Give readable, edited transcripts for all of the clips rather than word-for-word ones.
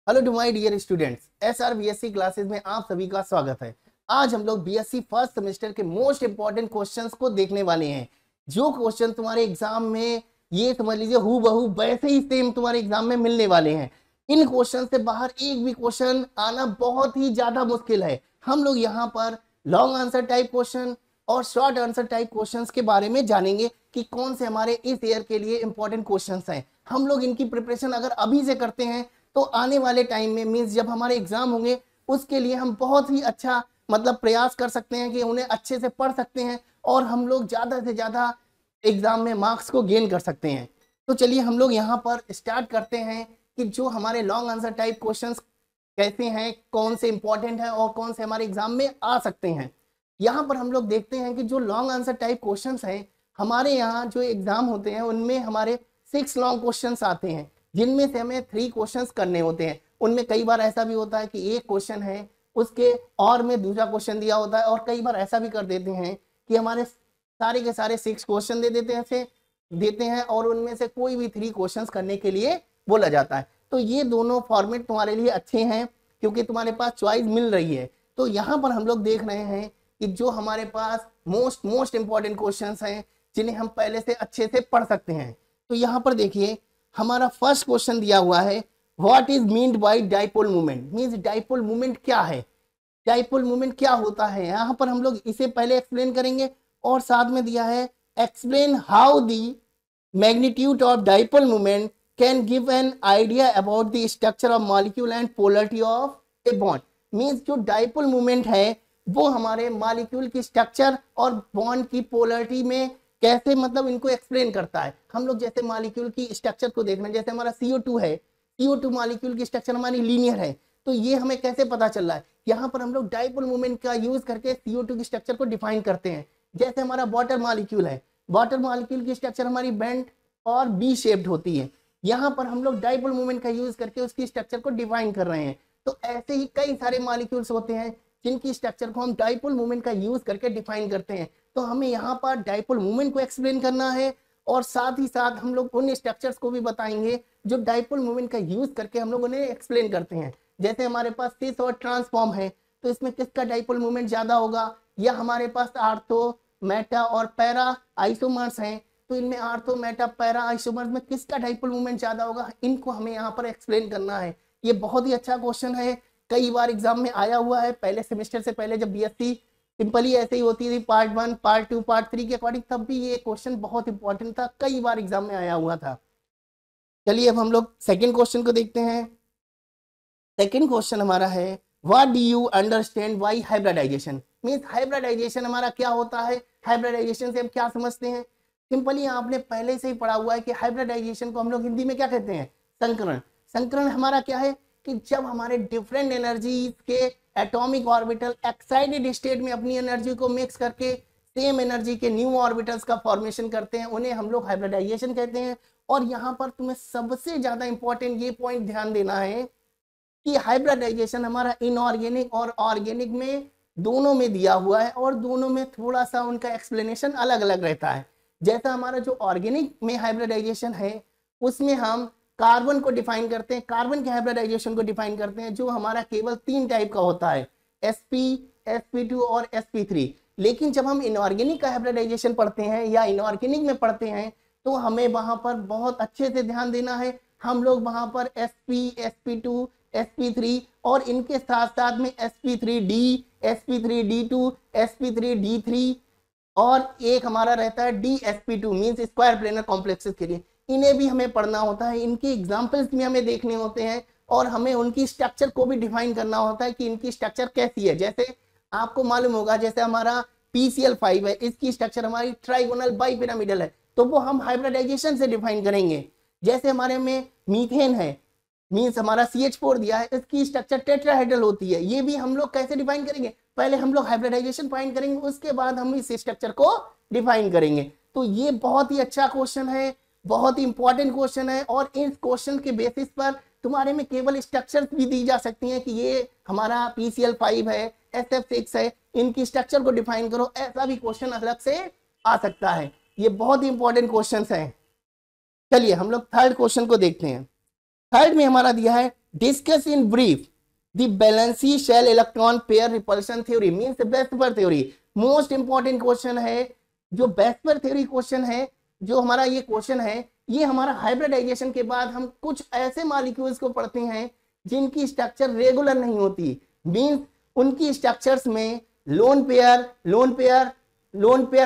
Hello to my dear students, SR BSc classes में आप सभी का स्वागत है। आज हम लोग बीएससी फर्स्ट सेमेस्टर के मोस्ट इंपॉर्टेंट क्वेश्चंस को देखने वाले हैं। जो क्वेश्चन तुम्हारे एग्जाम में ये समझ लीजिए हूबहू वैसे ही सेम तुम्हारे एग्जाम में मिलने वाले हैं। इन क्वेश्चन से बाहर एक भी क्वेश्चन आना बहुत ही ज्यादा मुश्किल है। हम लोग यहाँ पर लॉन्ग आंसर टाइप क्वेश्चन और शॉर्ट आंसर टाइप क्वेश्चंस के बारे में जानेंगे कि कौन से हमारे इस ईयर के लिए इंपॉर्टेंट क्वेश्चंस हैं। हम लोग इनकी प्रिपरेशन अगर अभी से करते हैं तो आने वाले टाइम में मींस जब हमारे एग्जाम होंगे उसके लिए हम बहुत ही अच्छा प्रयास कर सकते हैं कि उन्हें अच्छे से पढ़ सकते हैं और हम लोग ज़्यादा से ज़्यादा एग्जाम में मार्क्स को गेन कर सकते हैं। तो चलिए हम लोग यहाँ पर स्टार्ट करते हैं कि जो हमारे लॉन्ग आंसर टाइप क्वेश्चंस कैसे हैं, कौन से इंपॉर्टेंट हैं और कौन से हमारे एग्जाम में आ सकते हैं। यहाँ पर हम लोग देखते हैं कि जो लॉन्ग आंसर टाइप क्वेश्चंस हैं हमारे यहाँ जो एग्जाम होते हैं उनमें हमारे 6 लॉन्ग क्वेश्चंस आते हैं, जिनमें से हमें 3 क्वेश्चंस करने होते हैं। उनमें कई बार ऐसा भी होता है कि एक क्वेश्चन है उसके और में दूसरा क्वेश्चन दिया होता है, और कई बार ऐसा भी कर देते हैं कि हमारे सारे के सारे 6 क्वेश्चन दे देते हैं और उनमें से कोई भी 3 क्वेश्चंस करने के लिए बोला जाता है। तो ये दोनों फॉर्मेट तुम्हारे लिए अच्छे हैं क्योंकि तुम्हारे पास चॉइस मिल रही है। तो यहाँ पर हम लोग देख रहे हैं कि जो हमारे पास मोस्ट इंपॉर्टेंट क्वेश्चंस हैं जिन्हें हम पहले से अच्छे से पढ़ सकते हैं। तो यहाँ पर देखिए हमारा फर्स्ट क्वेश्चन दिया हुआ है, what is meant by dipole movement. Means dipole movement क्या है, डाइपोल मूवमेंट क्या होता है। यहाँ पर हम लोग इसे पहले एक्सप्लेन करेंगे और साथ में दिया है explain how the magnitude of dipole movement can give an idea about the structure of molecule and polarity of a bond. Means जो डाइपोल मूवमेंट है वो हमारे मॉलिक्यूल की स्ट्रक्चर और बॉन्ड की पोलरिटी में कैसे इनको एक्सप्लेन करता है। हम लोग जैसे मॉलिक्यूल की स्ट्रक्चर को देख रहे हैं, जैसे हमारा CO2 है, CO2 मॉलिक्यूल की स्ट्रक्चर हमारी लीनियर है, तो ये हमें कैसे पता चल रहा है। यहाँ पर हम लोग डाइपोल मूवमेंट का यूज करके CO2 की स्ट्रक्चर को डिफाइन करते हैं। जैसे हमारा वाटर मॉलिक्यूल है, वाटर मॉलिक्यूल की स्ट्रक्चर हमारी बेंट और बी शेप्ड होती है। यहाँ पर हम लोग डाइपोल मूवमेंट का यूज करके उसकी स्ट्रक्चर को डिफाइन कर रहे हैं। तो ऐसे ही कई सारे मॉलिक्यूल्स होते हैं जिनकी स्ट्रक्चर को हम डाइपोल मूवमेंट का यूज करके डिफाइन करते हैं। तो हमें यहाँ पर डाइपोल मूवमेंट को एक्सप्लेन करना है और साथ ही साथ हम लोग उन स्ट्रक्चर्स को भी बताएंगे जो डाइपोल मूवमेंट का यूज करके हम लोग उन्हें एक्सप्लेन करते हैं। जैसे हमारे पास सिस और ट्रांसफॉर्म है, तो इसमें किसका डाइपोल मूवमेंट ज्यादा होगा, या हमारे पास आर्थो, मेटा और पैरा आइसोमर्स हैं, तो इनमें आर्थो, मेटा, पैरा आइसोमर्स में किसका डाइपोल मूवमेंट ज्यादा होगा, इनको हमें यहाँ पर एक्सप्लेन करना है। ये बहुत ही अच्छा क्वेश्चन है, कई बार एग्जाम में आया हुआ है। पहले सेमेस्टर से पहले जब बीएससी सिंपली ऐसे ही होती थी, पार्ट 1, पार्ट 2, पार्ट 3 के अकॉर्डिंग, तब भी ये क्वेश्चन बहुत इंपॉर्टेंट था, कई बार एग्जाम में आया हुआ था। चलिए अब हम लोग सेकंड क्वेश्चन को देखते हैं। सेकंड क्वेश्चन हमारा है, what do you understand by hybridization. Means hybridization हमारा क्या होता है, हाइब्रिडाइजेशन से हम क्या समझते हैं। सिंपली आपने पहले से ही पढ़ा हुआ है कि हाइब्रिडाइजेशन को हम लोग हिंदी में क्या कहते हैं, संकरण। संकरण हमारा क्या है कि जब हमारे डिफरेंट एनर्जी के एटॉमिक ऑर्बिटल एक्साइटेड स्टेट में अपनी एनर्जी को मिक्स करके सेम एनर्जी के न्यू ऑर्बिटल्स का फॉर्मेशन करते हैं, उन्हें हम लोग हाइब्रिडाइजेशन कहते हैं। और यहाँ पर तुम्हें सबसे ज्यादा इंपॉर्टेंट ये पॉइंट ध्यान देना है कि हाइब्रिडाइजेशन हमारा इनऑर्गेनिक और ऑर्गेनिक में दोनों में दिया हुआ है और दोनों में थोड़ा सा उनका एक्सप्लेनेशन अलग अलग रहता है। जैसा हमारा जो ऑर्गेनिक में हाइब्रिडाइजेशन है उसमें हम कार्बन को डिफाइन करते हैं, कार्बन के हाइब्रिडाइजेशन को डिफाइन करते हैं, जो हमारा केवल 3 टाइप का होता है, sp, sp2 और sp3। लेकिन जब हम इनऑर्गेनिक का हाइब्रिडाइजेशन पढ़ते हैं या इनऑर्गेनिक में पढ़ते हैं तो हमें वहां पर बहुत अच्छे से ध्यान देना है। हम लोग वहां पर sp, sp2, sp3 और इनके साथ साथ में sp3d, sp3d2, sp3d3 और एक हमारा रहता है dsp2 means square planar complexes के लिए, इन्हें भी हमें पढ़ना होता है। इनके एग्जाम्पल्स भी हमें देखने होते हैं और हमें उनकी स्ट्रक्चर को भी डिफाइन करना होता है कि इनकी स्ट्रक्चर कैसी है। जैसे आपको मालूम होगा, जैसे हमारा PCl5 है, इसकी स्ट्रक्चर हमारी ट्राइगोनल बाइपिरामिडल है, तो वो हम हाइब्रिडाइजेशन से डिफाइन करेंगे। जैसे हमारे में मीथेन है, मींस हमारा CH4 दिया है, इसकी स्ट्रक्चर टेट्राहेड्रल होती है, ये भी हम लोग कैसे डिफाइन करेंगे, पहले हम लोग हाइब्रिडाइजेशन फाइंड करेंगे, उसके बाद हम इस स्ट्रक्चर को डिफाइन करेंगे। तो ये बहुत ही अच्छा क्वेश्चन है, बहुत ही इंपॉर्टेंट क्वेश्चन है और इस क्वेश्चन के बेसिस पर तुम्हारे में केवल स्ट्रक्चर्स भी दी जा सकती हैं कि ये हमारा PCl5 है, SF6 है, इनकी स्ट्रक्चर को डिफाइन करो, ऐसा भी क्वेश्चन अलग से आ सकता है। ये बहुत ही इंपॉर्टेंट क्वेश्चन है। चलिए हम लोग थर्ड क्वेश्चन को देखते हैं। थर्ड में हमारा दिया है discuss in brief the valency shell electron pair repulsion theory means VSEPR theory. Most important question है जो बेस्पर थ्योरी क्वेश्चन है, जो हमारा ये क्वेश्चन है, ये हमारा हाइब्रिडाइजेशन के बाद हम कुछ ऐसे मॉलिक्यूल्स को पढ़ते हैं जिनकी स्ट्रक्चर रेगुलर नहीं होती, मींस उनकी स्ट्रक्चर्स में लोन पेयर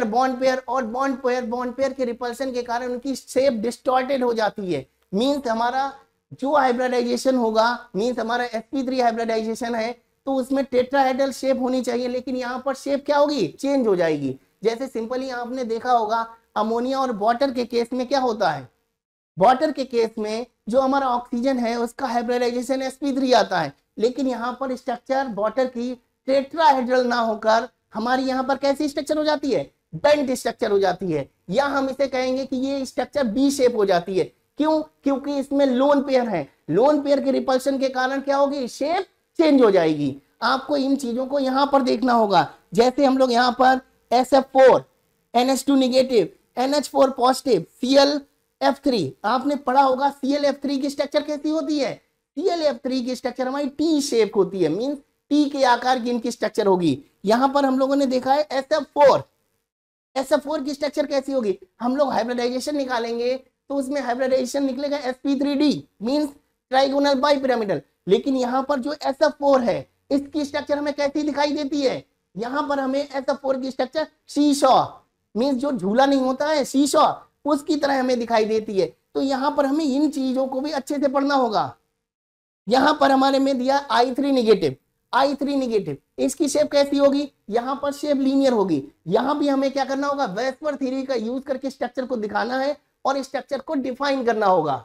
बॉन्ड पेयर और बॉन्ड पेयर के रिपल्शन के कारण उनकी शेप डिस्टॉर्टेड हो जाती है। मींस हमारा जो हाइब्रिडाइजेशन होगा, मींस हमारा sp3 हाइब्रिडाइजेशन है तो उसमें टेट्राहेड्रल शेप होनी चाहिए, लेकिन यहाँ पर शेप क्या होगी, चेंज हो जाएगी। जैसे सिंपली आपने देखा होगा अमोनिया और वाटर के केस में क्या होता है, वाटर के केस में जो हमारा ऑक्सीजन है उसका हाइब्रिडाइजेशन sp3 आता है, लेकिन यहाँ पर स्ट्रक्चर वाटर की टेट्राहेड्रल ना होकर हमारी यहाँ पर कैसी स्ट्रक्चर हो जाती है, बेंट स्ट्रक्चर हो जाती है, या हम इसे कहेंगे कि ये स्ट्रक्चर बी शेप हो जाती है। क्यों? क्योंकि इसमें लोन पेयर है, लोन पेयर के रिपल्शन के कारण क्या होगी, शेप चेंज हो जाएगी। आपको इन चीजों को यहाँ पर देखना होगा। जैसे हम लोग यहाँ पर SF4 NH2 negative NH4 positive ClF3 आपने पढ़ा होगा, ClF3 की स्ट्रक्चर कैसी होती है, ClF3 की स्ट्रक्चर हमारी टी शेप होती है, मींस टी के आकार की इनकी स्ट्रक्चर होगी। यहां पर हम लोगों ने देखा है SF4 की स्ट्रक्चर कैसी होगी, हम लोग हाइब्रिडाइजेशन निकालेंगे तो उसमें हाइब्रिडाइजेशन निकलेगा sp3d मींस ट्राइगोनल बाइपिरामिडल, लेकिन यहां पर जो SF4 है इसकी स्ट्रक्चर हमें कैसी दिखाई देती है, यहां पर हमें SF4 की स्ट्रक्चर शीशॉ मींस जो झूला नहीं होता है शीशॉ, उसकी तरह हमें दिखाई देती है। तो यहां पर हमें इन चीजों को भी अच्छे से पढ़ना होगा। यहां पर हमारे में दिया I3 नेगेटिव, इसकी शेप कैसी होगी, यहां पर शेप लीनियर होगी। यहां भी हमें क्या करना होगा, वेस्पर थ्योरी का यूज करके स्ट्रक्चर को दिखाना है और स्ट्रक्चर को डिफाइन करना होगा।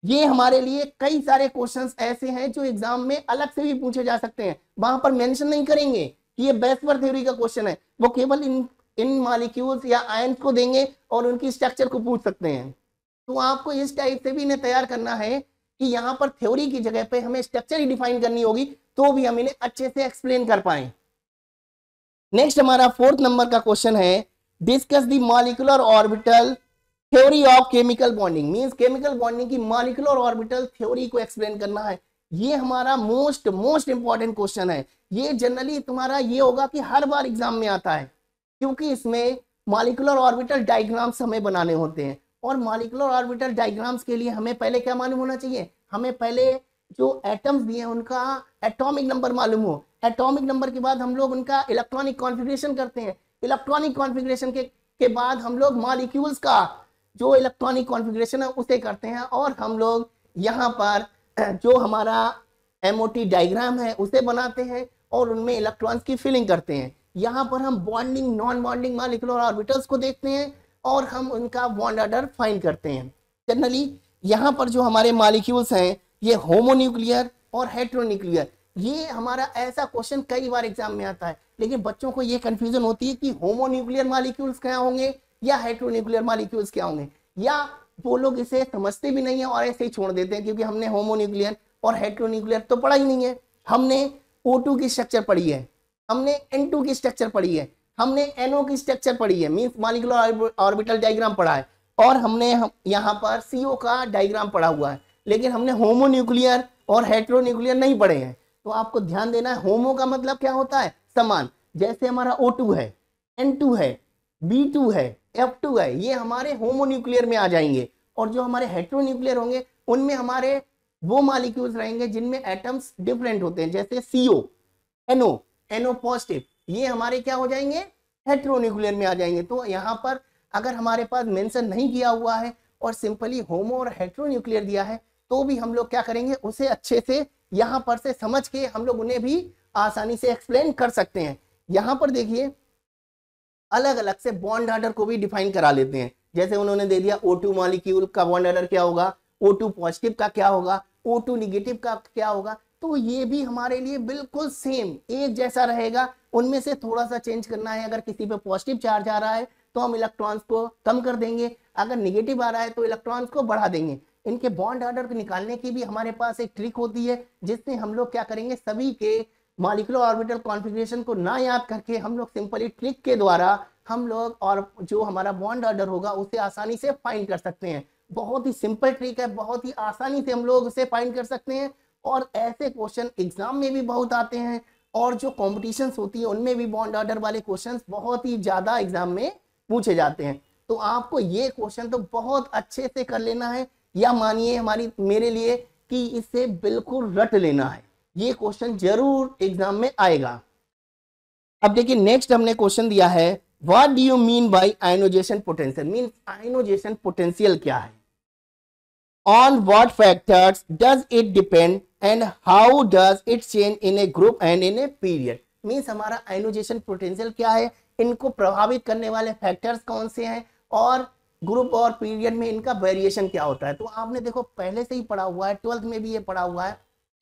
ये हमारे लिए कई सारे क्वेश्चंस ऐसे हैं जो एग्जाम में अलग से भी पूछे जा सकते हैं, वहां पर मेंशन नहीं करेंगे कि ये वेस्पर थ्योरी का क्वेश्चन है, वो केवल इन मॉलिक्यूल्स या आयंस को देंगे और उनकी स्ट्रक्चर को पूछ सकते हैं। तो आपको इस टाइप से भी इन्हें तैयार करना है कि यहाँ पर थ्योरी की जगह पे हमें स्ट्रक्चर ही डिफाइन करनी होगी, तो भी हम इन्हें अच्छे से एक्सप्लेन कर पाए। नेक्स्ट हमारा 4th नंबर का क्वेश्चन है, discuss the molecular orbital theory of chemical bonding means chemical bonding की मॉलिक्यूलर ऑर्बिटल थ्योरी को एक्सप्लेन करना है। ये हमारा मोस्ट इंपॉर्टेंट क्वेश्चन है। ये जनरली तुम्हारा ये होगा कि हर बार एग्जाम में आता है, क्योंकि इसमें मॉलिक्यूलर ऑर्बिटल डायग्राम्स हमें बनाने होते हैं, और मॉलिक्यूलर ऑर्बिटल डायग्राम्स के लिए हमें पहले क्या मालूम होना चाहिए, हमें पहले जो एटम्स दिए हैं उनका एटॉमिक नंबर मालूम हो। एटॉमिक नंबर के बाद हम लोग उनका इलेक्ट्रॉनिक कॉन्फ़िगरेशन करते हैं, इलेक्ट्रॉनिक कॉन्फ़िगरेशन के बाद हम लोग मॉलिक्यूल्स का जो इलेक्ट्रॉनिक कॉन्फ़िगरेशन है उसे करते हैं, और हम लोग यहाँ पर जो हमारा MOT डायग्राम है उसे बनाते हैं और उनमें इलेक्ट्रॉन्स की फिलिंग करते हैं। यहाँ पर हम bonding non bonding molecular orbitals को देखते हैं और हम उनका बॉन्ड ऑर्डर फाइंड करते हैं। जनरली यहाँ पर जो हमारे मॉलिक्यूल्स हैं ये होमोन्यूक्लियर और हेटेरोन्यूक्लियर, ये हमारा ऐसा क्वेश्चन कई बार एग्जाम में आता है, लेकिन बच्चों को ये कंफ्यूजन होती है कि होमोन्यूक्लियर मॉलिक्यूल्स क्या होंगे या हेटेरोन्यूक्लियर मॉलिक्यूल्स क्या होंगे, या वो लोग इसे समझते भी नहीं है और ऐसे ही छोड़ देते हैं, क्योंकि हमने होमोन्यूक्लियर और हेटेरोन्यूक्लियर तो पढ़ा ही नहीं है। हमने O2 की स्ट्रक्चर पढ़ी है, हमने N2 की स्ट्रक्चर पढ़ी है, हमने NO की स्ट्रक्चर पढ़ी है मींस मॉलिक्यूलर ऑर्बिटल डायग्राम पढ़ा है, और हमने यहाँ पर CO का डायग्राम पढ़ा हुआ है, लेकिन हमने होमोन्यूक्लियर और हेटेरोन्यूक्लियर नहीं पढ़े हैं। तो आपको ध्यान देना है, होमो का मतलब क्या होता है, समान। जैसे हमारा O2 है, N2 है, B2 है, F2 है, ये हमारे होमोन्यूक्लियर में आ जाएंगे, और जो हमारे हेटेरोन्यूक्लियर होंगे उनमें हमारे वो मॉलिक्यूल्स रहेंगे जिनमें एटम्स डिफरेंट होते हैं, जैसे CO, NO पॉजिटिव, ये हमारे क्या हो जाएंगे, हेटेरोन्यूक्लियर में आ जाएंगे। तो यहाँ पर अगर हमारे पास मेंशन नहीं किया हुआ है और सिंपली होमो और हेटेरोन्यूक्लियर दिया है, तो भी हम लोग क्या करेंगे, उसे अच्छे से यहाँ पर से समझ के हम लोग उन्हें भी आसानी से एक्सप्लेन कर सकते हैं। यहाँ पर देखिए अलग अलग से बॉन्ड ऑर्डर को भी डिफाइन करा लेते हैं। जैसे उन्होंने दे दिया O2 मॉलिक्यूल का बॉन्ड ऑर्डर क्या होगा, O2 पॉजिटिव का क्या होगा, O2 निगेटिव का क्या होगा, तो ये भी हमारे लिए बिल्कुल सेम एक जैसा रहेगा। उनमें से थोड़ा सा चेंज करना है, अगर किसी पे पॉजिटिव चार्ज आ रहा है तो हम इलेक्ट्रॉन्स को कम कर देंगे, अगर निगेटिव आ रहा है तो इलेक्ट्रॉन्स को बढ़ा देंगे। इनके बॉन्ड ऑर्डर को निकालने की भी हमारे पास एक ट्रिक होती है, जिससे हम लोग क्या करेंगे, सभी के मॉलिक्यूलर ऑर्बिटल कॉन्फ़िगरेशन को ना याद करके हम लोग सिंपली ट्रिक के द्वारा हम लोग और जो हमारा बॉन्ड ऑर्डर होगा उसे आसानी से फाइंड कर सकते हैं। बहुत ही सिंपल ट्रिक है, बहुत ही आसानी से हम लोग उसे फाइंड कर सकते हैं और ऐसे क्वेश्चन एग्जाम में भी बहुत आते हैं, और जो कॉम्पिटिशन्स होती है उनमें भी बॉन्ड ऑर्डर वाले क्वेश्चंस बहुत ही ज्यादा एग्जाम में पूछे जाते हैं। तो आपको ये क्वेश्चन तो बहुत अच्छे से कर लेना है, या मानिए हमारी मेरे लिए कि इसे बिल्कुल रट लेना है, ये क्वेश्चन जरूर एग्जाम में आएगा। अब देखिए नेक्स्ट हमने क्वेश्चन दिया है, what do you mean by ionisation potential, means ionisation potential क्या है, on what factors does it depend and how does it change in a group and in a period, means हमारा आयनोजेशन potential क्या है, इनको प्रभावित करने वाले फैक्टर्स कौन से हैं, और ग्रुप और पीरियड में इनका वेरिएशन क्या होता है। तो आपने देखो पहले से ही पढ़ा हुआ है, 12th में भी ये पढ़ा हुआ है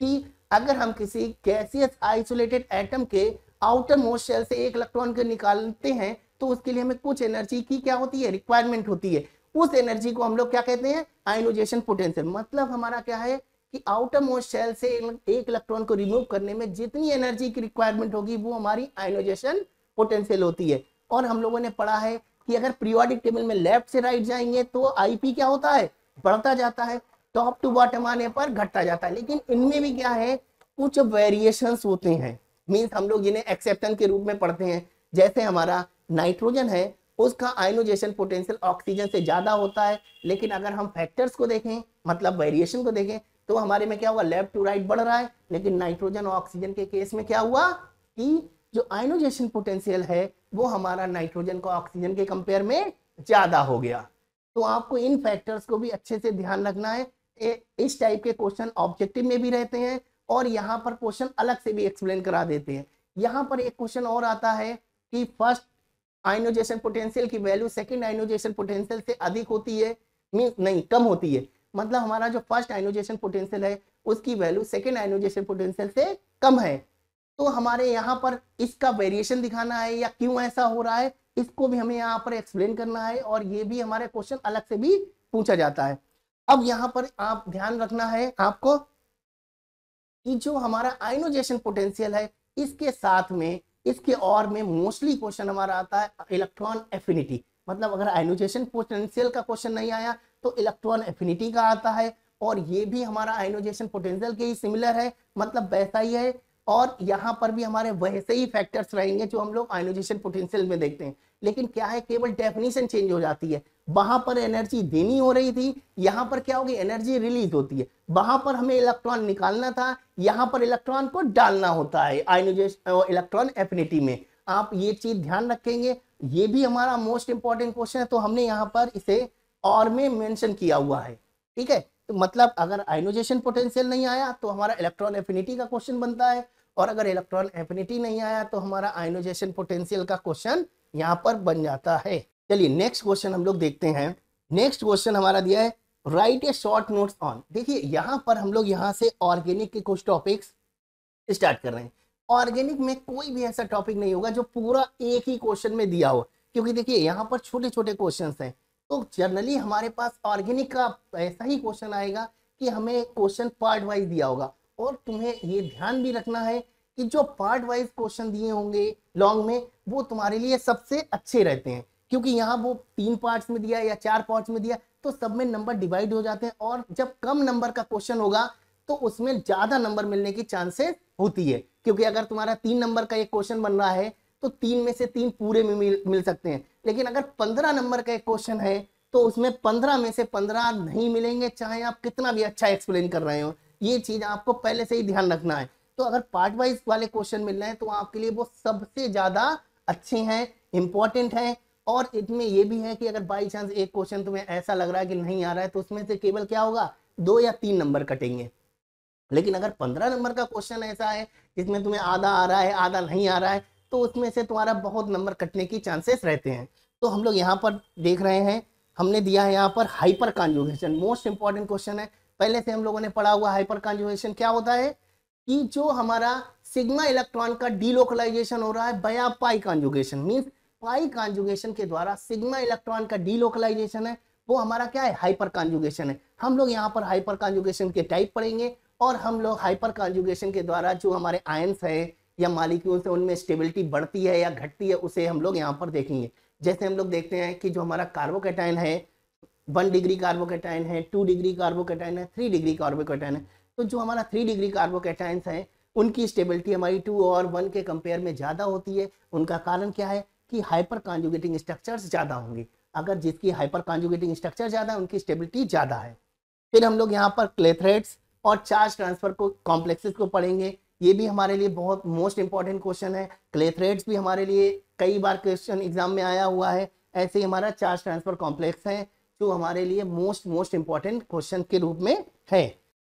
कि अगर हम किसी गैसियस आइसोलेटेड एटम के आउटर मोस्ट शेल से एक इलेक्ट्रॉन को निकालते हैं तो उसके लिए हमें कुछ एनर्जी की क्या होती है, रिक्वायरमेंट होती है। उस एनर्जी को हम लोग क्या कहते हैं, आयनोजेशन पोटेंशियल। मतलब हमारा क्या है कि आउटर मोस्ट शेल से एक इलेक्ट्रॉन को रिमूव करने में जितनी एनर्जी की रिक्वायरमेंट होगी वो हमारी आयनोजेशन पोटेंशियल होती है। और हम लोगों ने पढ़ा है कि अगर पीरियोडिक टेबल में लेफ्ट से राइट जाएंगे तो आईपी क्या होता है, बढ़ता जाता है, टॉप टू बॉटम आने पर घटता जाता है। लेकिन इनमें भी क्या है, कुछ वेरिएशंस होते हैं, मींस हम लोग इन्हें एक्सेप्टेंस के रूप में पढ़ते हैं। जैसे हमारा नाइट्रोजन है, उसका आयनोजेशन पोटेंशियल ऑक्सीजन से ज्यादा होता है, लेकिन अगर हम फैक्टर्स को देखें, मतलब वेरिएशन को देखें, तो हमारे में क्या हुआ, लेफ्ट टू राइट बढ़ रहा है। लेकिन नाइट्रोजन और ऑक्सीजन के केस में क्या हुआ कि जो आयनोजेशन पोटेंशियल है वो हमारा नाइट्रोजन को ऑक्सीजन के कंपेयर में ज्यादा हो गया। तो आपको इन फैक्टर्स को भी अच्छे से ध्यान रखना है। इस टाइप के क्वेश्चन ऑब्जेक्टिव में भी रहते हैं और यहाँ पर क्वेश्चन अलग से भी एक्सप्लेन करा देते हैं। यहाँ पर एक क्वेश्चन और आता है कि फर्स्ट आयनोजेशन पोटेंशियल की वैल्यू सेकंड आयनोजेशन पोटेंशियल से अधिक होती है, मींस नहीं कम होती है। मतलब हमारा जो फर्स्ट आयनोजेशन पोटेंशियल है उसकी वैल्यू सेकंड आयनोजेशन पोटेंशियल से कम है। तो हमारे यहाँ पर इसका वेरिएशन दिखाना है या क्यों ऐसा हो रहा है, इसको भी हमें यहाँ पर एक्सप्लेन करना है, और ये भी हमारे क्वेश्चन अलग से भी पूछा जाता है। अब यहाँ पर आप ध्यान रखना है आपको कि जो हमारा आयनोजेशन पोटेंशियल है इसके साथ में इसके और में मोस्टली क्वेश्चन हमारा आता है इलेक्ट्रॉन एफिनिटी। मतलब अगर आयनोजेशन पोटेंशियल का क्वेश्चन नहीं आया तो इलेक्ट्रॉन एफिनिटी का आता है, और ये भी हमारा आयनोजेशन पोटेंशियल के ही सिमिलर है, मतलब वैसा ही है। और यहाँ पर भी हमारे वैसे ही फैक्टर्स रहेंगे जो हम लोग आयनोजेशन पोटेंशियल में देखते हैं। लेकिन क्या है, केवल डेफिनेशन चेंज हो जाती है। वहां पर एनर्जी देनी हो रही थी, यहाँ पर क्या होगी, एनर्जी रिलीज होती है। वहां पर हमें इलेक्ट्रॉन निकालना था, यहाँ पर इलेक्ट्रॉन को डालना होता है आयनोजेशन इलेक्ट्रॉन एफिनिटी में। आप ये चीज ध्यान रखेंगे, ये भी हमारा मोस्ट इंपॉर्टेंट क्वेश्चन है, तो हमने यहाँ पर इसे और में मेंशन किया हुआ है। ठीक है, तो मतलब अगर आयनोजेशन पोटेंशियल नहीं आया तो हमारा इलेक्ट्रॉन एफिनिटी का क्वेश्चन बनता है, और अगर इलेक्ट्रॉन एफिनिटी नहीं आया तो हमारा आयनोजेशन पोटेंशियल का क्वेश्चन यहाँ पर बन जाता है। चलिए नेक्स्ट क्वेश्चन हम लोग देखते हैं। नेक्स्ट क्वेश्चन हमारा दिया है, right A short notes on. देखिए यहाँ पर हम लोग यहाँ से ऑर्गेनिक के कुछ टॉपिक्स स्टार्ट कर रहे हैं। ऑर्गेनिक में कोई भी ऐसा टॉपिक नहीं होगा जो पूरा एक ही क्वेश्चन में दिया हो, क्योंकि देखिए यहाँ पर छोटे छोटे क्वेश्चन हैं। तो जनरली हमारे पास ऑर्गेनिक का ऐसा ही क्वेश्चन आएगा कि हमें क्वेश्चन पार्ट वाइज दिया होगा, और तुम्हें ये ध्यान भी रखना है कि जो पार्ट वाइज क्वेश्चन दिए होंगे लॉन्ग में वो तुम्हारे लिए सबसे अच्छे रहते हैं, क्योंकि यहाँ वो 3 पार्ट्स में दिया या 4 पार्ट्स में दिया तो सब में नंबर डिवाइड हो जाते हैं, और जब कम नंबर का क्वेश्चन होगा तो उसमें ज्यादा नंबर मिलने की चांसेस होती है। क्योंकि अगर तुम्हारा 3 नंबर का एक क्वेश्चन बन रहा है तो 3 में से 3 पूरे में मिल सकते हैं, लेकिन अगर 15 नंबर का एक क्वेश्चन है तो उसमें 15 में से 15 नहीं मिलेंगे, चाहे आप कितना भी अच्छा एक्सप्लेन कर रहे हो। ये चीज आपको पहले से ही ध्यान रखना है। तो अगर पार्ट वाइज वाले क्वेश्चन मिल रहे हैं तो आपके लिए वो सबसे ज्यादा अच्छे हैं, इंपॉर्टेंट हैं। और इसमें ये भी है कि अगर बाई चांस एक क्वेश्चन तुम्हें ऐसा लग रहा है कि नहीं आ रहा है तो उसमें से केवल क्या होगा, 2 या 3 नंबर कटेंगे। लेकिन अगर 15 नंबर का क्वेश्चन ऐसा है जिसमें तुम्हें आधा आ रहा है आधा नहीं आ रहा है तो उसमें से तुम्हारा बहुत नंबर कटने की चांसेस रहते हैं। तो हम लोग यहाँ पर देख रहे हैं, हमने दिया है यहाँ पर hyper conjugation, most important question है। पहले से हम लोगों ने पढ़ा हुआ हाइपर कॉन्जुगेशन क्या होता है कि जो हमारा सिग्मा इलेक्ट्रॉन का डीलोकलाइजेशन हो रहा है by pi conjugation, means pi conjugation के द्वारा सिग्मा इलेक्ट्रॉन का डीलोकलाइजेशन है, वो हमारा क्या है, हाइपर कॉन्जुगेशन है। हम लोग यहाँ पर हाइपर कॉन्जुगेशन के टाइप पढ़ेंगे, और हम लोग हाइपर कॉन्जुगेशन के द्वारा जो हमारे आयंस है या मॉलिक्यूल्स है उनमें स्टेबिलिटी बढ़ती है या घटती है उसे हम लोग यहाँ पर देखेंगे। जैसे हम लोग देखते हैं कि जो हमारा कार्बोकैटायन है 1 डिग्री कार्बोकैटायन है, 2 डिग्री कार्बोकैटायन है, 3 डिग्री कार्बोकैटायन है, तो जो हमारा 3 डिग्री कार्बोकैटायंस हैं उनकी स्टेबिलिटी हमारी 2 और 1 के कंपेयर में ज़्यादा होती है। उनका कारण क्या है कि हाइपर कॉन्जुगेटिंग स्ट्रक्चर्स ज़्यादा होंगे। अगर जिसकी हाइपर कॉन्जुगेटिंग स्ट्रक्चर ज़्यादा है उनकी स्टेबिलिटी ज़्यादा है। फिर हम लोग यहाँ पर क्लेथरेट्स और चार्ज ट्रांसफर को कॉम्प्लेक्सेस को पढ़ेंगे। ये भी हमारे लिए बहुत मोस्ट इंपॉर्टेंट क्वेश्चन है। क्लेथरेट्स भी हमारे लिए कई बार क्वेश्चन एग्जाम में आया हुआ है। ऐसे ही हमारा चार्ज ट्रांसफर कॉम्प्लेक्स है जो हमारे लिए मोस्ट इंपॉर्टेंट क्वेश्चन के रूप में है।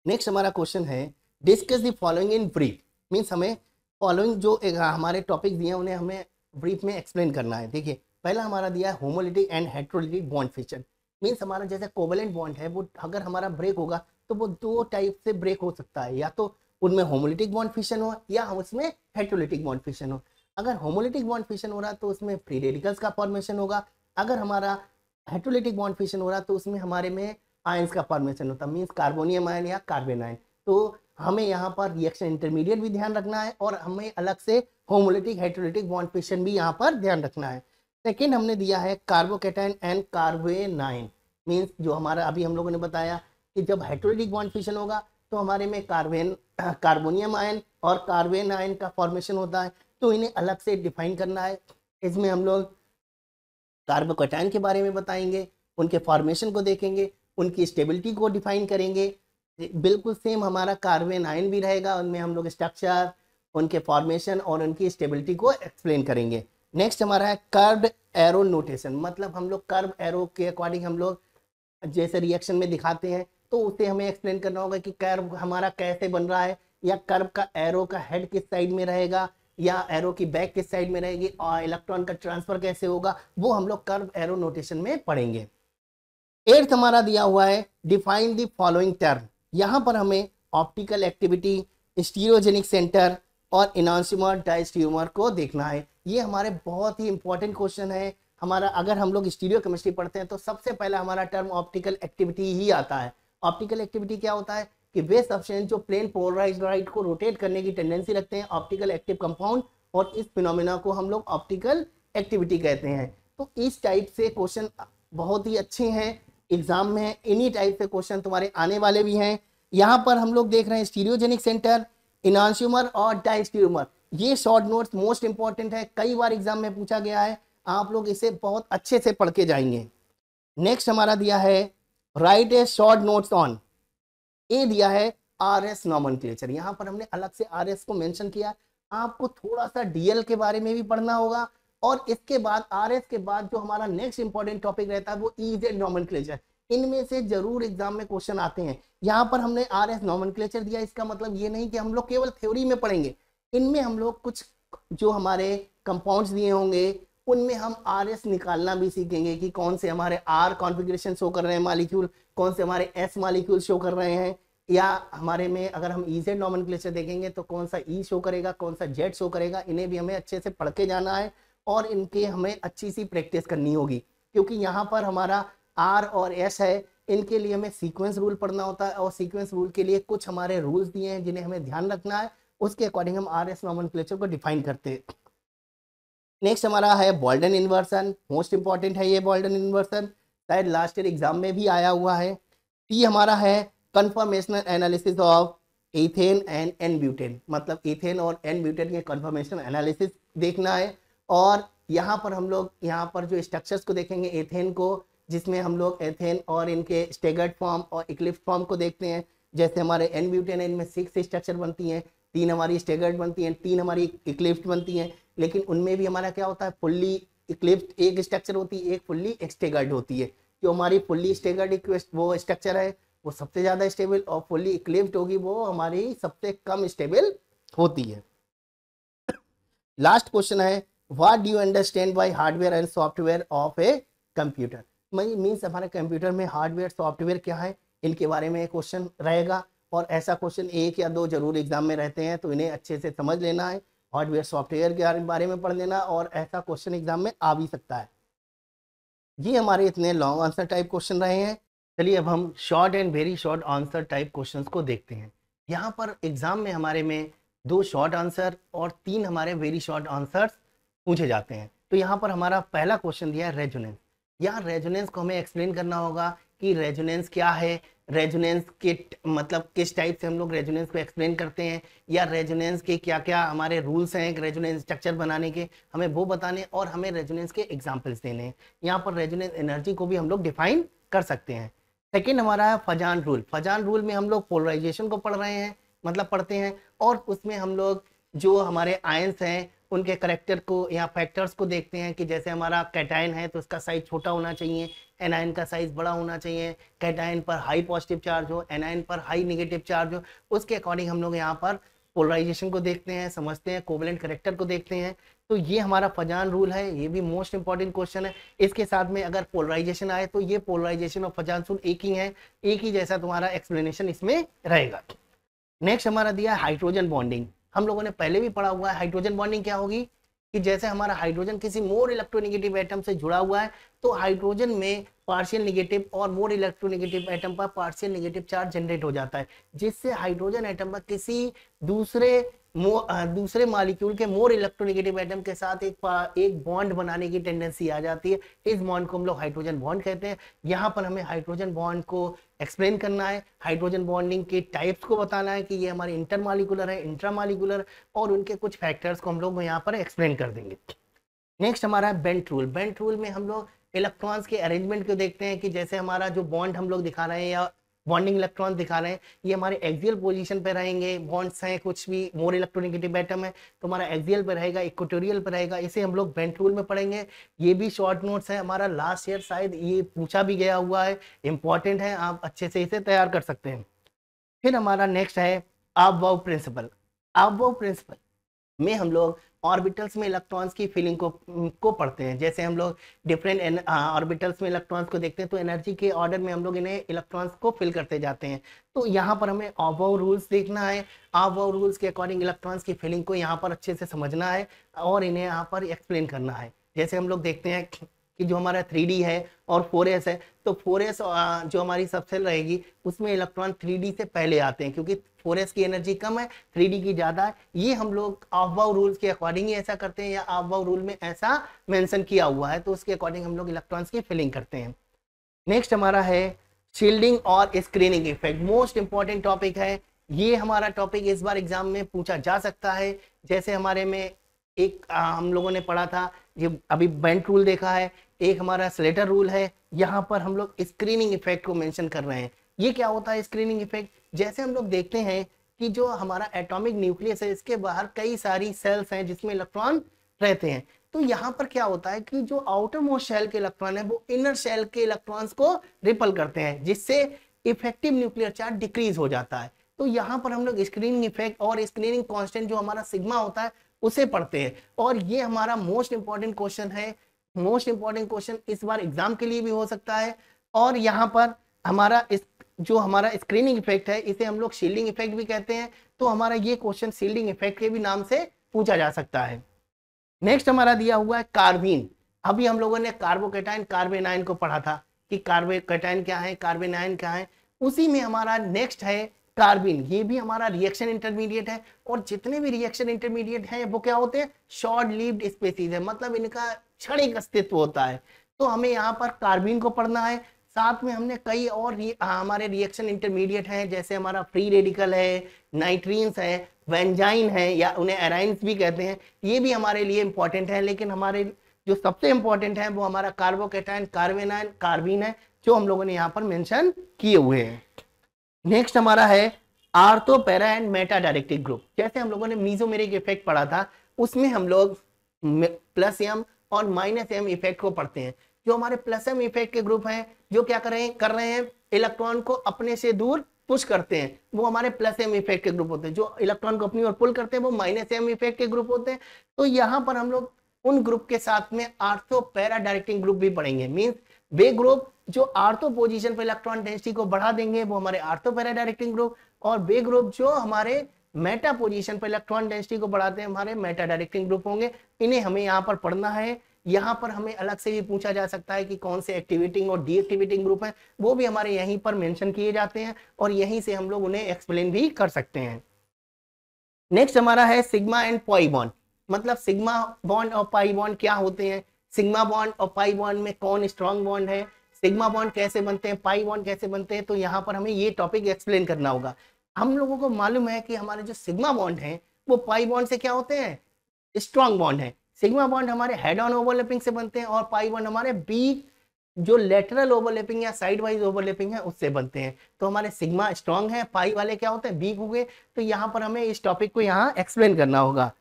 नेक्स्ट हमारा क्वेश्चन है discuss the following in brief. Means हमें फॉलोइंग जो हमारे टॉपिक दिए हैं उन्हें हमें ब्रीफ में एक्सप्लेन करना है। देखिए पहला हमारा दिया है homolytic and heterolytic bond fission. Means हमारा जैसे कोवेलेंट बॉन्ड है वो अगर हमारा ब्रेक होगा तो वो 2 टाइप से ब्रेक हो सकता है, या तो उनमें होमोलिटिक बॉन्ड फिशन हो या उसमें हेट्रोलिटिक बॉन्ड फिशन हो। अगर होमोलिटिक बॉन्ड फिशन हो रहा तो उसमें फ्री रेडिकल्स का फॉर्मेशन होगा। अगर हमारा हेट्रोलिटिक बॉन्ड फिशन हो रहा तो उसमें हमारे में आयंस का फॉर्मेशन होता है, मीन्स कार्बोनियम आयन या कार्बन आयन। तो हमें यहाँ पर रिएक्शन इंटरमीडिएट भी ध्यान रखना है और हमें अलग से होमोलिटिक हेट्रोलिटिक बॉन्ड फिशन भी यहाँ पर ध्यान रखना है। सेकेंड हमने दिया है कार्बोकैटायन एंड कार्बेनाइन। मीन्स जो हमारा अभी हम लोगों ने बताया कि जब हेट्रोलिटिक बॉन्ड फिशन होगा तो हमारे में कार्बोनियम आयन और कार्बन आयन का फॉर्मेशन होता है, तो इन्हें अलग से डिफाइन करना है। इसमें हम लोग कार्बोकैटायन के बारे में बताएंगे, उनके फॉर्मेशन को देखेंगे, उनकी स्टेबिलिटी को डिफाइन करेंगे। बिल्कुल सेम हमारा कार्बन आयन भी रहेगा, उनमें हम लोग स्ट्रक्चर, उनके फॉर्मेशन और उनकी स्टेबिलिटी को एक्सप्लेन करेंगे। नेक्स्ट हमारा है कर्व्ड एरो नोटेशन। मतलब हम लोग कर्व एरो के अकॉर्डिंग हम लोग जैसे रिएक्शन में दिखाते हैं तो उसे हमें एक्सप्लेन करना होगा कि कर्व हमारा कैसे बन रहा है, या कर्व का एरो का हेड किस साइड में रहेगा या एरो की बैक किस साइड में रहेगी और इलेक्ट्रॉन का ट्रांसफर कैसे होगा, वो हम लोग कर्व एरो नोटेशन में पढ़ेंगे। 8th हमारा दिया हुआ है डिफाइन द फॉलोइंग टर्म। यहाँ पर हमें ऑप्टिकल एक्टिविटी, स्टीरियोजेनिक सेंटर और इनांसियोमर डायस्टीरियोमर को देखना है। ये हमारे बहुत ही इंपॉर्टेंट क्वेश्चन है। हमारा अगर हम लोग स्टीरियो केमिस्ट्री पढ़ते हैं तो सबसे पहला हमारा टर्म ऑप्टिकल एक्टिविटी ही आता है। ऑप्टिकल एक्टिविटी क्या होता है कि वे सब्सटेंस जो प्लेन पोलराइज्ड लाइट को रोटेट करने की टेंडेंसी रखते हैं ऑप्टिकल एक्टिव कंपाउंड, और इस फिनोमेना को हम लोग ऑप्टिकल एक्टिविटी कहते हैं। तो इस टाइप से क्वेश्चन बहुत ही अच्छे हैं एग्जाम में, इन्हीं टाइप से क्वेश्चन तुम्हारे आने वाले भी हैं। यहाँ पर हम लोग देख रहे हैं स्टीरियोजेनिक सेंटर, इनांशियोमर और डायस्टीरियोमर। ये शॉर्ट नोट्स मोस्ट इंपॉर्टेंट है, कई बार एग्जाम में पूछा गया है, आप लोग इसे बहुत अच्छे से पढ़ के जाएंगे। नेक्स्ट हमारा दिया है right A short notes on. ये दिया है आरएस नॉमेनक्लेचर। यहाँ पर हमने अलग से आरएस को मेंशन किया। आपको थोड़ा सा डीएल के बारे में भी पढ़ना होगा, और इसके बाद आरएस के बाद जो हमारा नेक्स्ट इंपॉर्टेंट टॉपिक रहता है वो इजेड नॉमेनक्लेचर। इनमें से जरूर एग्जाम में क्वेश्चन आते हैं। यहाँ पर हमने आरएस नॉमेनक्लेचर दिया, इसका मतलब ये नहीं कि हम लोग केवल थ्योरी में पढ़ेंगे। इनमें हम लोग कुछ जो हमारे कंपाउंड्स दिए होंगे उनमें हम आरएस निकालना भी सीखेंगे कि कौन से हमारे आर कॉन्फ़िगरेशन शो कर रहे हैं मॉलिक्यूल, कौन से हमारे एस मॉलिक्यूल शो कर रहे हैं, या हमारे में अगर हम इजेड नॉमेनक्लेचर देखेंगे तो कौन सा ई शो करेगा, कौन सा जेड शो करेगा। इन्हें भी हमें अच्छे से पढ़ के जाना है और इनके हमें अच्छी सी प्रैक्टिस करनी होगी, क्योंकि यहाँ पर हमारा आर और एस है, इनके लिए हमें सीक्वेंस रूल पढ़ना होता है और सीक्वेंस रूल के लिए कुछ हमारे रूल्स दिए हैं जिन्हें हमें ध्यान रखना है, उसके अकॉर्डिंग हम आरएस नॉमेनक्लेचर को डिफाइन करते हैं। नेक्स्ट हमारा है बोल्डन इन्वर्सन। मोस्ट इंपॉर्टेंट है ये बोल्डन इन्वर्सन, शायद लास्ट ईयर एग्जाम में भी आया हुआ है। टी हमारा है conformational analysis of ethane and n butane. मतलब एथेन और एन ब्यूटेन के कन्फर्मेशनल एनालिसिस देखना है। और यहाँ पर हम लोग यहाँ पर जो स्ट्रक्चर्स को देखेंगे एथेन को, जिसमें हम लोग एथेन और इनके स्टेगर्ड फॉर्म और इक्लिप्स फॉर्म को देखते हैं। जैसे हमारे एन ब्यूटेन है, इनमें 6 स्ट्रक्चर बनती हैं, 3 हमारी स्टेगर्ड बनती हैं, 3 हमारी इक्लिप्स बनती हैं। लेकिन उनमें भी हमारा क्या होता है, फुल्ली इक्लिप्स एक स्ट्रक्चर होती है, एक फुल्ली स्टेगर्ड होती है। जो हमारी फुल्ली स्टेगर्ड वो स्ट्रक्चर है वो सबसे ज़्यादा स्टेबल, और फुल्ली इक्लिप्स्ड होगी वो हमारी सबसे कम स्टेबल होती है। लास्ट क्वेश्चन है what do you understand bye hardware and software of a computer. Means हमारे कंप्यूटर में हार्डवेयर सॉफ्टवेयर क्या है, इनके बारे में क्वेश्चन रहेगा। और ऐसा क्वेश्चन 1 या 2 जरूर एग्जाम में रहते हैं, तो इन्हें अच्छे से समझ लेना है, हार्डवेयर सॉफ्टवेयर के बारे में पढ़ लेना, और ऐसा क्वेश्चन एग्जाम में आ भी सकता है। ये हमारे इतने लॉन्ग आंसर टाइप क्वेश्चन रहे हैं। चलिए अब हम short and very short answer type questions को देखते हैं। यहाँ पर एग्जाम में हमारे में 2 शॉर्ट आंसर और 3 हमारे वेरी शॉर्ट आंसर्स पूछे जाते हैं। तो यहाँ पर हमारा पहला क्वेश्चन दिया है रेजोनेंस। यहाँ रेजोनेंस को हमें एक्सप्लेन करना होगा कि रेजोनेंस क्या है, रेजोनेंस के मतलब किस टाइप से हम लोग रेजोनेंस को एक्सप्लेन करते हैं, या रेजोनेंस के क्या क्या हमारे रूल्स हैं रेजोनेंस स्ट्रक्चर बनाने के, हमें वो बताने और हमें रेजोनेंस के एग्जांपल्स देने हैं। यहाँ पर रेजोनेंस एनर्जी को भी हम लोग डिफाइन कर सकते हैं। सेकेंड हमारा है फजान रूल। फजान रूल में हम लोग पोलराइजेशन को पढ़ रहे हैं, मतलब पढ़ते हैं, और उसमें हम लोग जो हमारे आयंस हैं उनके करेक्टर को या फैक्टर्स को देखते हैं कि जैसे हमारा कैटायन है तो उसका साइज छोटा होना चाहिए, एनायन का साइज बड़ा होना चाहिए, कैटायन पर हाई पॉजिटिव चार्ज हो, एनायन पर हाई नेगेटिव चार्ज हो, उसके अकॉर्डिंग हम लोग यहाँ पर पोलराइजेशन को देखते हैं, समझते हैं, कोवेलेंट करेक्टर को देखते हैं। तो ये हमारा फजान रूल है, ये भी मोस्ट इंपॉर्टेंट क्वेश्चन है। इसके साथ में अगर पोलराइजेशन आए तो ये पोलराइजेशन और फजान रूल एक ही है, एक ही जैसा तुम्हारा एक्सप्लेनेशन इसमें रहेगा। नेक्स्ट हमारा दिया है हाइड्रोजन बॉन्डिंग। हम लोगों ने पहले भी पढ़ा हुआ है हाइड्रोजन बॉन्डिंग क्या होगी, कि जैसे हमारा हाइड्रोजन किसी मोर इलेक्ट्रोनेगेटिव एटम से जुड़ा हुआ है तो हाइड्रोजन में पार्शियल नेगेटिव और मोर इलेक्ट्रोनेगेटिव एटम पर पार्शियल नेगेटिव चार्ज जनरेट हो जाता है, जिससे हाइड्रोजन एटम पर किसी दूसरे मॉलिक्यूल के मोर इलेक्ट्रोनेगेटिव एटम के साथ एक बॉन्ड बनाने की टेंडेंसी आ जाती है। इस बॉन्ड को हम लोग हाइड्रोजन बॉन्ड कहते हैं। यहाँ पर हमें हाइड्रोजन बॉन्ड को एक्सप्लेन करना है, हाइड्रोजन बॉन्डिंग के टाइप्स को बताना है कि ये हमारे इंटरमॉलिक्यूलर है, इंट्रामॉलिक्यूलर, और उनके कुछ फैक्टर्स को हम लोग यहाँ पर एक्सप्लेन कर देंगे। नेक्स्ट हमारा है बेंट रूल। बेंट रूल में हम लोग इलेक्ट्रॉन्स के अरेंजमेंट को देखते हैं कि जैसे हमारा जो बॉन्ड हम लोग दिखा रहे हैं या बॉन्डिंग इलेक्ट्रॉन दिखा रहे हैं ये हमारे एक्सियल पोजीशन पे रहेंगे, बॉन्ड्स हैं कुछ भी मोर इलेक्ट्रोनेगेटिव एटम है तो हमारा एक्सियल पे रहेगा, इक्वेटोरियल पे रहेगा, इसे हम लोग बेंट रूल में पढ़ेंगे। ये भी शॉर्ट नोट्स है हमारा, लास्ट ईयर शायद ये पूछा भी गया हुआ है, इंपॉर्टेंट है, आप अच्छे से इसे तैयार कर सकते हैं। फिर हमारा नेक्स्ट है अबव प्रिंसिपल। अबव प्रिंसिपल में हम लोग ऑर्बिटल्स में इलेक्ट्रॉन्स की फिलिंग को पढ़ते हैं। जैसे हम लोग डिफरेंट ऑर्बिटल्स में इलेक्ट्रॉन्स को देखते हैं तो एनर्जी के ऑर्डर में हम लोग इन्हें इलेक्ट्रॉन्स को फिल करते जाते हैं। तो यहाँ पर हमें अबव रूल्स देखना है, अबव रूल्स के अकॉर्डिंग इलेक्ट्रॉन्स की फिलिंग को यहाँ पर अच्छे से समझना है और इन्हें यहाँ पर एक्सप्लेन करना है। जैसे हम लोग देखते हैं कि जो हमारा 3D है और 4s है, तो 4s जो हमारी सबसेल रहेगी उसमें इलेक्ट्रॉन 3D से पहले आते हैं क्योंकि 4s की एनर्जी कम है, 3D की ज्यादा है। ये हम लोग अबव रूल्स के अकॉर्डिंग ही ऐसा करते हैं या अबव रूल में ऐसा मेंशन किया हुआ है तो उसके अकॉर्डिंग हम लोग इलेक्ट्रॉन्स की फिलिंग करते हैं। नेक्स्ट हमारा है शील्डिंग और screening effect. Most important topic है ये, हमारा टॉपिक इस बार एग्जाम में पूछा जा सकता है। जैसे हमारे में एक हम लोगों ने पढ़ा था, ये अभी बेंट रूल देखा है, एक हमारा स्लेटर रूल है, यहाँ पर हम लोग स्क्रीनिंग इफेक्ट को मेंशन कर रहे हैं। ये क्या होता है स्क्रीनिंग इफेक्ट, जैसे हम लोग देखते हैं कि जो हमारा एटॉमिक न्यूक्लियस है इसके बाहर कई सारी सेल्स हैं जिसमें इलेक्ट्रॉन रहते हैं। तो यहाँ पर क्या होता है कि जो आउटर मोस्ट शेल के इलेक्ट्रॉन है वो इनर शेल के इलेक्ट्रॉन्स को रिपल करते हैं जिससे इफेक्टिव न्यूक्लियर चार्ज डिक्रीज हो जाता है। तो यहाँ पर हम लोग स्क्रीनिंग इफेक्ट और स्क्रीनिंग कांस्टेंट जो हमारा सिग्मा होता है उसे पढ़ते हैं और ये हमारा मोस्ट इंपॉर्टेंट क्वेश्चन है। मोस्ट इंपॉर्टेंट क्वेश्चन इस बार एग्जाम के लिए भी हो सकता है। और यहाँ पर हमारा जो हमारा स्क्रीनिंग इफेक्ट है इसे हम लोग शील्डिंग इफेक्ट भी कहते हैं, तो हमारा ये क्वेश्चन शील्डिंग इफेक्ट के भी नाम से पूछा जा सकता है। नेक्स्ट हमारा दिया हुआ है कार्बीन। अभी हम लोगों ने कार्बोकेटाइन कार्बेनाइन को पढ़ा था कि कार्बोकेटाइन क्या है कार्बेनाइन क्या है, उसी में हमारा नेक्स्ट है कार्बीन। ये भी हमारा रिएक्शन इंटरमीडिएट है और जितने भी रिएक्शन इंटरमीडिएट हैं वो क्या होते हैं, शॉर्ट लिव्ड स्पीसीज है, मतलब इनका क्षणिक अस्तित्व होता है। तो हमें यहाँ पर कार्बीन को पढ़ना है। साथ में हमने कई और हमारे रिएक्शन इंटरमीडिएट हैं जैसे हमारा फ्री रेडिकल है, नाइट्रीन्स है, बेंजाइन है या उन्हें एराइन्स भी कहते हैं, ये भी हमारे लिए इंपॉर्टेंट है। लेकिन हमारे जो सबसे इंपॉर्टेंट है वो हमारा कार्बोकेटाइन कार्बेनाइन कार्बीन है जो हम लोगों ने यहाँ पर मेंशन किए हुए हैं। नेक्स्ट हमारा है ortho para and Meta directive group. जैसे हम लोगों ने मीजोमेरिक इफेक्ट पढ़ा था उसमें हम लोग प्लस एम और माइनस एम इफेक्ट को पढ़ते हैं। जो हमारे प्लस एम इफेक्ट के ग्रुप हैं जो क्या कर रहे हैं इलेक्ट्रॉन को अपने से दूर पुश करते हैं, वो हमारे प्लस एम इफेक्ट के ग्रुप होते हैं। जो इलेक्ट्रॉन को अपनी ओर पुल करते हैं वो माइनस एम इफेक्ट के ग्रुप होते हैं। तो यहाँ पर हम लोग उन ग्रुप के साथ में आर्थो पैरा डायरेक्टिंग ग्रुप भी पढ़ेंगे। मींस वे ग्रुप जो आर्थो पोजीशन पर इलेक्ट्रॉन डेंसिटी को बढ़ा देंगे वो हमारे आर्थो पैरा डायरेक्टिंग ग्रुप, और वे ग्रुप जो हमारे मेटा पोजीशन पर इलेक्ट्रॉन डेंसिटी को बढ़ाते हैं हमारे मेटा डायरेक्टिंग ग्रुप होंगे। इन्हें हमें यहाँ पर पढ़ना है। यहाँ पर हमें अलग से भी पूछा जा सकता है कि कौन से एक्टिवेटिंग और डीएक्टिवेटिंग ग्रुप है, वो भी हमारे यहीं पर मेंशन किए जाते हैं और यहीं से हम लोग उन्हें एक्सप्लेन भी कर सकते हैं। नेक्स्ट हमारा है सिग्मा एंड पाई बॉन्ड। मतलब सिग्मा बॉन्ड और पाई बॉन्ड क्या होते हैं, सिग्मा बॉन्ड और पाई बॉन्ड में कौन स्ट्रॉन्ग बॉन्ड है, सिग्मा बॉन्ड कैसे बनते हैं, पाई बॉन्ड कैसे बनते हैं, तो यहाँ पर हमें ये टॉपिक एक्सप्लेन करना होगा। हम लोगों को मालूम है कि हमारे जो सिग्मा बॉन्ड है वो पाई बॉन्ड से क्या होते हैं, स्ट्रॉन्ग बॉन्ड है। सिग्मा बॉन्ड हमारे हेड ऑन ओवरलैपिंग से बनते हैं और पाई बॉन्ड हमारे बीच जो लेटरल ओवरलैपिंग या साइड वाइज ओवरलैपिंग है उससे बनते हैं। तो हमारे सिग्मा स्ट्रॉन्ग है, पाई वाले क्या होते हैं, वीक हो गए। तो यहाँ पर हमें इस टॉपिक को यहाँ एक्सप्लेन करना होगा।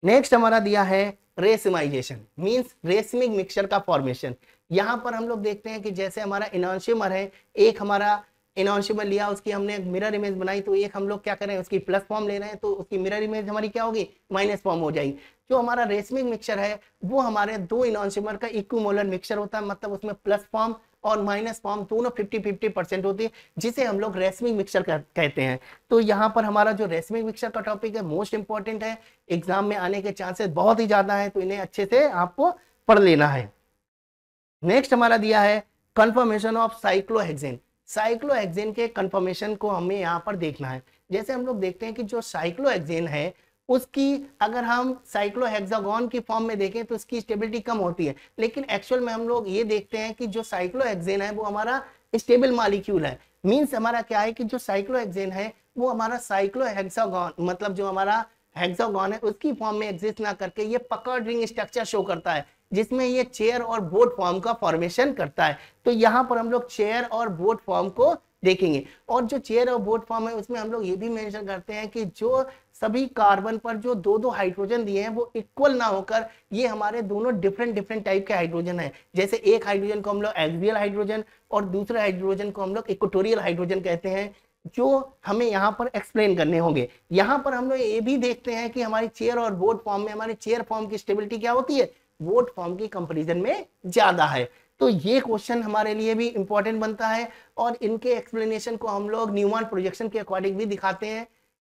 नेक्स्ट हमारा दिया है रेसिमाइजेशन, मींस रेसिमिक मिक्सचर का फॉर्मेशन। यहाँ पर हम लोग देखते हैं कि जैसे हमारा इनॉन्शियमर है, एक हमारा इनॉन्शियमर लिया, उसकी हमने मिरर इमेज बनाई, तो एक हम लोग क्या करें, उसकी प्लस फॉर्म ले रहे हैं, तो उसकी मिरर इमेज हमारी क्या होगी, माइनस फॉर्म हो जाएगी। जो हमारा रेसिमिक मिक्सचर है वो हमारे दो इनॉन्शियमर का इक्विमोलर मिक्सचर होता है, मतलब उसमें प्लस फॉर्म और माइनस फॉर्म दोनों 50-50% होती है, जिसे हम लोग रेसिमिक मिक्सचर कहते हैं। तो यहाँ पर हमारा जो रेसिमिक मिक्सचर का टॉपिक है मोस्ट इंपॉर्टेंट है, एग्जाम में आने के चांसेस बहुत ही ज्यादा है, तो इन्हें अच्छे से आपको पढ़ लेना है। नेक्स्ट हमारा दिया है कंफर्मेशन ऑफ साइक्लोहेक्सेन। साइक्लोहेक्सेन के कंफर्मेशन को हमें यहाँ पर देखना है। जैसे हम लोग देखते हैं कि जो साइक्लोहेक्सेन है उसकी अगर हम साइक्लोहेक्सागोन की फॉर्म में देखें तो इसकी स्टेबिलिटी कम होती है, लेकिन एक्चुअल में हम लोग ये देखते हैं कि जो साइक्लोहेक्सेन है वो हमारा स्टेबल मॉलिक्यूल है। मींस हमारा क्या है कि जो साइक्लोहेक्सेन है वो हमारा साइक्लोहेक्सागोन, मतलब जो हमारा हेक्सागोन है उसकी फॉर्म में एग्जिस्ट ना करके ये पकड़ रिंग स्ट्रक्चर शो करता है, जिसमें ये चेयर और बोट फॉर्म का फॉर्मेशन करता है। तो यहाँ पर हम लोग चेयर और बोट फॉर्म को देखेंगे, और जो चेयर और बोट फॉर्म है उसमें हम लोग ये भी मेंशन करते हैं कि जो सभी कार्बन पर जो दो दो हाइड्रोजन दिए हैं वो इक्वल ना होकर ये हमारे दोनों डिफरेंट टाइप के हाइड्रोजन है। जैसे एक हाइड्रोजन को हम लोग एक्सियल हाइड्रोजन और दूसरे हाइड्रोजन को हम लोग इक्वेटोरियल हाइड्रोजन कहते हैं, जो हमें यहाँ पर एक्सप्लेन करने होंगे। यहाँ पर हम लोग ये भी देखते हैं कि हमारी चेयर और बोट फॉर्म में हमारी चेयर फॉर्म की स्टेबिलिटी क्या होती है, बोट फॉर्म की कंपैरिजन में ज्यादा है। तो ये क्वेश्चन हमारे लिए भी इंपॉर्टेंट बनता है और इनके एक्सप्लेनेशन को हम लोग न्यूमैन प्रोजेक्शन के अकॉर्डिंग भी दिखाते हैं।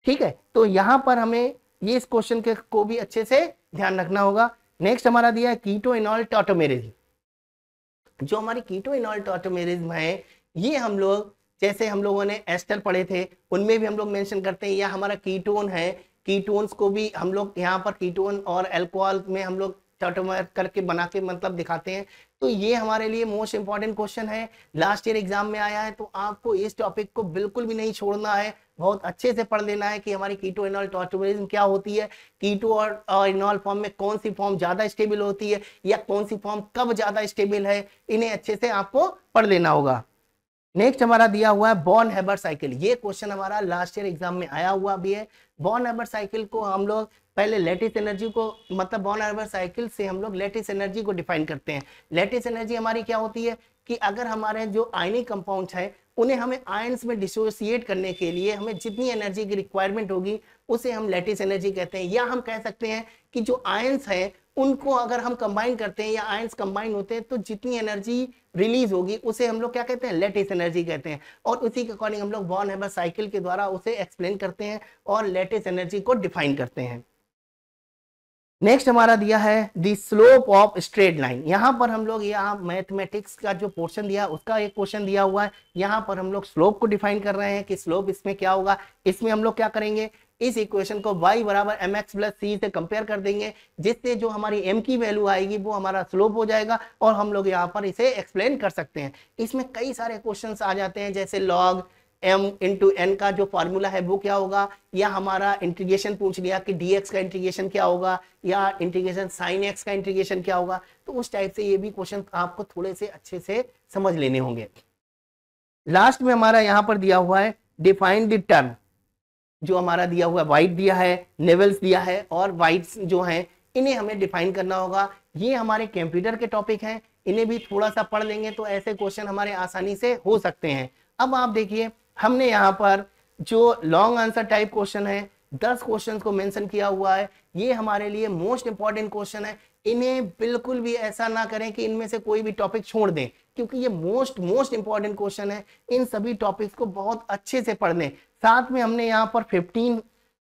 ठीक है, तो यहाँ पर हमें ये इस क्वेश्चन के को भी अच्छे से ध्यान रखना होगा। नेक्स्ट हमारा दिया है कीटो इनॉल टॉटोमेरिज्म। जो हमारी कीटो इनॉल टॉटोमेरिज्म है ये हम लोग, जैसे हम लोगों ने एस्टर पढ़े थे उनमें भी हम लोग मेंशन करते हैं, या हमारा कीटोन है, कीटोन्स को भी हम लोग यहाँ पर कीटोन और अल्कोहल में हम लोग टॉटोमेर करके बना के मतलब दिखाते हैं। तो ये हमारे लिए मोस्ट इंपॉर्टेंट क्वेश्चन है, लास्ट ईयर एग्जाम में आया है, तो आपको इस टॉपिक को बिल्कुल भी नहीं छोड़ना है, बहुत अच्छे से पढ़ लेना है कि हमारी कीटो इनॉल टॉटोमेरिज्म क्या होती है, कीटो और इनॉल फॉर्म में कौन सी फॉर्म ज्यादा स्टेबल होती है या कौन सी फॉर्म कब ज्यादा स्टेबल है, इन्हें अच्छे से आपको पढ़ लेना होगा। नेक्स्ट हमारा दिया हुआ है बॉर्न हेबर साइकिल। ये क्वेश्चन हमारा लास्ट ईयर एग्जाम में आया हुआ भी है। बॉर्न हेबर साइकिल को हम लोग पहले लैटिस एनर्जी को, मतलब बॉर्न हेबर साइकिल से हम लोग लैटिस एनर्जी को डिफाइन करते हैं। लैटिस एनर्जी हमारी क्या होती है कि अगर हमारे जो आयनिक कंपाउंड्स है उन्हें हमें आयंस में डिसोसिएट करने के लिए हमें जितनी एनर्जी की रिक्वायरमेंट होगी उसे हम लैटिस एनर्जी कहते हैं। या हम कह सकते हैं कि जो आयंस है उनको अगर हम कंबाइन करते हैं या आयंस कंबाइन होते हैं तो जितनी एनर्जी रिलीज होगी उसे हम लोग क्या कहते हैं, लैटिस एनर्जी कहते हैं। और उसी के अकॉर्डिंग हम लोग बॉर्न हेबर साइकिल के द्वारा उसे एक्सप्लेन करते हैं और लैटिस एनर्जी को डिफाइन करते हैं। नेक्स्ट हमारा दिया है the slope of straight line. यहाँ पर हम लोग, यहाँ मैथमेटिक्स का जो पोर्शन दिया उसका एक क्वेश्चन दिया हुआ है, यहाँ पर हम लोग स्लोप को डिफाइन कर रहे हैं कि स्लोप इसमें क्या होगा। इसमें हम लोग क्या करेंगे, इस इक्वेशन को y बराबर mx प्लस c से कंपेयर कर देंगे, जिससे जो हमारी m की वैल्यू आएगी वो हमारा स्लोप हो जाएगा और हम लोग यहाँ पर इसे एक्सप्लेन कर सकते हैं। इसमें कई सारे क्वेश्चंस आ जाते हैं, जैसे log m इंटू n का जो फॉर्मूला है वो क्या होगा, या हमारा इंटीग्रेशन पूछ लिया कि dx का इंटीग्रेशन क्या होगा, या इंटीग्रेशन sin x का इंटीग्रेशन क्या होगा। तो उस टाइप से ये भी क्वेश्चन आपको थोड़े से अच्छे से समझ लेने होंगे। लास्ट में हमारा यहाँ पर दिया हुआ है डिफाइन द टर्म। जो हमारा दिया हुआ वाइट दिया है, लेवल्स दिया है और वाइट्स जो हैं इन्हें हमें डिफाइन करना होगा। ये हमारे कंप्यूटर के टॉपिक हैं, इन्हें भी थोड़ा सा पढ़ लेंगे तो ऐसे क्वेश्चन हमारे आसानी से हो सकते हैं। अब आप देखिए हमने यहाँ पर जो लॉन्ग आंसर टाइप क्वेश्चन है 10 क्वेश्चन को मेंशन किया हुआ है, ये हमारे लिए मोस्ट इंपॉर्टेंट क्वेश्चन है। इन्हें बिल्कुल भी ऐसा ना करें कि इनमें से कोई भी टॉपिक छोड़ दें, क्योंकि ये मोस्ट इंपॉर्टेंट क्वेश्चन है। इन सभी टॉपिक्स को बहुत अच्छे से पढ़ लें। साथ में हमने यहाँ पर 15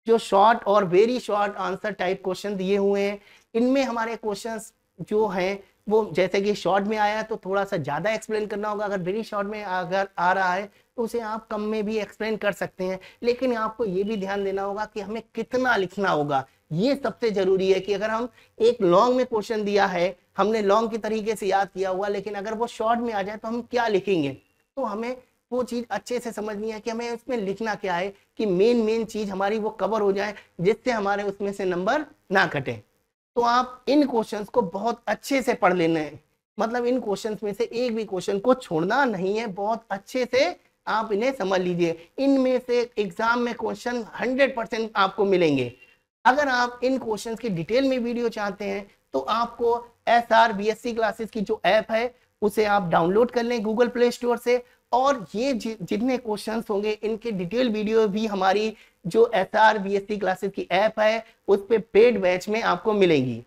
जो शॉर्ट और very short answer type question दिए हुए हैं। इनमें हमारे क्वेश्चंस जो हैं वो जैसे कि शॉर्ट में आया है तो थोड़ा सा ज्यादा एक्सप्लेन करना होगा, अगर वेरी शॉर्ट में अगर आ रहा है तो उसे आप कम में भी एक्सप्लेन कर सकते हैं। लेकिन आपको ये भी ध्यान देना होगा कि हमें कितना लिखना होगा, ये सबसे जरूरी है कि अगर हम एक लॉन्ग में क्वेश्चन दिया है हमने लॉन्ग के तरीके से याद किया हुआ, लेकिन अगर वो शॉर्ट में आ जाए तो हम क्या लिखेंगे। तो हमें वो चीज अच्छे से समझनी है कि हमें उसमें लिखना क्या है, कि मेन चीज हमारी वो कवर हो जाए, जिससे हमारे उसमें से नंबर ना कटे। तो आप इन क्वेश्चंस को बहुत अच्छे से पढ़ लेना है, मतलब इन क्वेश्चंस में से एक भी क्वेश्चन को छोड़ना नहीं है, बहुत अच्छे से आप इन्हें समझ लीजिए। इनमें से एग्जाम में क्वेश्चन 100% आपको मिलेंगे। अगर आप इन क्वेश्चंस की डिटेल में वीडियो चाहते हैं तो आपको SR BSc क्लासेस की जो ऐप है उसे आप डाउनलोड कर लें गूगल प्ले स्टोर से, और ये जितने क्वेश्चंस होंगे इनके डिटेल वीडियो भी हमारी जो SR BSc क्लासेस की ऐप है उस पे पेड बैच में आपको मिलेंगी।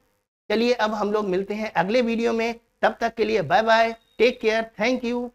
चलिए अब हम लोग मिलते हैं अगले वीडियो में, तब तक के लिए bye bye, take care, thank you.